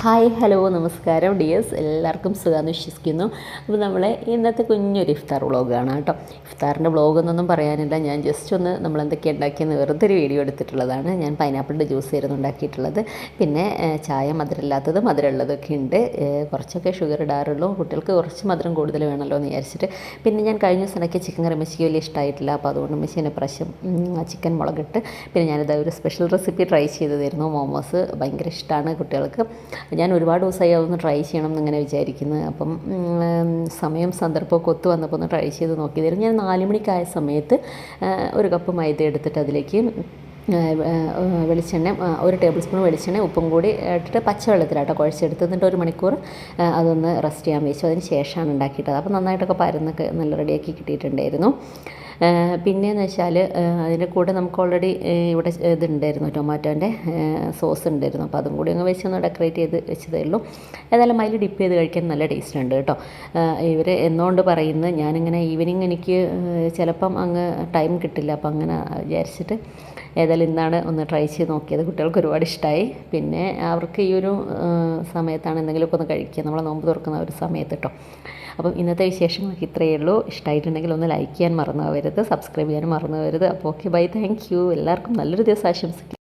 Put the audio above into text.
Hi hello നമസ്കാരം dears, എല്ലാവർക്കും സുഖമാണെന്ന് വിശ്വസിക്കുന്നു. അപ്പോൾ നമ്മളെ ഇന്നത്തെ കുഞ്ഞൊരു ഇഫ്താർ വ്ളോഗാണ് കേട്ടോ. ഇഫ്താറിൻ്റെ വ്ളോഗൊന്നും പറയാനില്ല, ഞാൻ ജസ്റ്റ് ഒന്ന് നമ്മളെന്തൊക്കെയാണ് ഉണ്ടാക്കിയെന്ന് വെറുതെ ഒരു വീഡിയോ എടുത്തിട്ടുള്ളതാണ്. ഞാൻ പൈനാപ്പിളിൻ്റെ ജ്യൂസ് ആയിരുന്നു ഉണ്ടാക്കിയിട്ടുള്ളത്. പിന്നെ ചായ മധുരമില്ലാത്തത് മധുരമുള്ളതൊക്കെ ഉണ്ട്. കുറച്ചൊക്കെ ഷുഗർ ഇടാറുള്ളൂ, കുട്ടികൾക്ക് കുറച്ച് മധുരം കൂടുതൽ വേണമല്ലോ എന്ന് വിചാരിച്ചിട്ട്. പിന്നെ ഞാൻ കഴിഞ്ഞ ദിവസം ഉണ്ടാക്കിയ ചിക്കൻ കറി മെസ്സിക്ക് വലിയ ഇഷ്ടമായിട്ടില്ല, അപ്പോൾ അതുകൊണ്ട് മെസ്സിനെ പ്രാവശ്യം ചിക്കൻ മുളകിട്ട് പിന്നെ ഞാനിത് ഒരു സ്പെഷ്യൽ റെസിപ്പി ട്രൈ ചെയ്തതായിരുന്നു. മോമോസ് ഭയങ്കര ഇഷ്ടമാണ് കുട്ടികൾക്ക്. ഞാൻ ഒരുപാട് ദിവസമായി അതൊന്ന് ട്രൈ ചെയ്യണം എന്നിങ്ങനെ വിചാരിക്കുന്നത്. അപ്പം സമയം സന്ദർഭമൊക്കെ ഒത്തു വന്നപ്പോൾ ഒന്ന് ട്രൈ ചെയ്ത് നോക്കിയതായിരുന്നു. ഞാൻ 4 മണിക്കായ സമയത്ത് ഒരു കപ്പ് മൈദ എടുത്തിട്ട് അതിലേക്ക് വെളിച്ചെണ്ണ 1 ടേബിൾ സ്പൂൺ വെളിച്ചെണ്ണ ഉപ്പും കൂടി ഇട്ടിട്ട് പച്ചവെള്ളത്തിലാട്ടോ കുഴച്ചെടുത്ത് എന്നിട്ട് 1 മണിക്കൂർ അതൊന്ന് റെസ്റ്റ് ചെയ്യാൻ വെച്ചു. അതിന് ശേഷമാണ് ഉണ്ടാക്കിയിട്ടത്. അപ്പോൾ നന്നായിട്ടൊക്കെ പരന്നൊക്കെ നല്ല റെഡിയാക്കി കിട്ടിയിട്ടുണ്ടായിരുന്നു. പിന്നെയെന്ന് വെച്ചാൽ അതിൻ്റെ കൂടെ നമുക്ക് ഓൾറെഡി ഇവിടെ ഇതുണ്ടായിരുന്നു, ടൊമാറ്റോൻ്റെ സോസ് ഉണ്ടായിരുന്നു. അപ്പോൾ അതും കൂടി അങ്ങ് വെച്ചൊന്ന് ഡെക്കറേറ്റ് ചെയ്ത് വെച്ചതേ ഉള്ളൂ. ഏതായാലും അതിൽ ഡിപ്പ് ചെയ്ത് കഴിക്കാൻ നല്ല ടേസ്റ്റ് ഉണ്ട് കേട്ടോ. ഇവർ എന്നുകൊണ്ട് പറയുന്നത് ഞാനിങ്ങനെ ഈവനിങ് എനിക്ക് ചിലപ്പം അങ്ങ് ടൈം കിട്ടില്ല, അപ്പോൾ അങ്ങനെ വിചാരിച്ചിട്ട് ഏതായാലും ഇന്നാണ് ഒന്ന് ട്രൈ ചെയ്ത് നോക്കിയത്. കുട്ടികൾക്ക് ഒരുപാട് ഇഷ്ടമായി. പിന്നെ അവർക്ക് ഈ ഒരു സമയത്താണ് എന്തെങ്കിലുമൊക്കെ ഒന്ന് കഴിക്കുക, നമ്മളെ നോമ്പ് തുറക്കുന്ന ഒരു സമയത്ത് കേട്ടോ. അപ്പം ഇന്നത്തെ വിശേഷങ്ങൾക്ക് ഇത്രയേ ഉള്ളൂ. ഇഷ്ടമായിട്ടുണ്ടെങ്കിൽ ഒന്ന് ലൈക്ക് ചെയ്യാൻ മറന്നു പോകരുത്, സബ്സ്ക്രൈബ് ചെയ്യാനും മറന്നു പോകരുത്. അപ്പോൾ ഓക്കെ, ബൈ, താങ്ക് യു. എല്ലാവർക്കും നല്ലൊരു ദിവസം ആശംസിക്കുന്നു.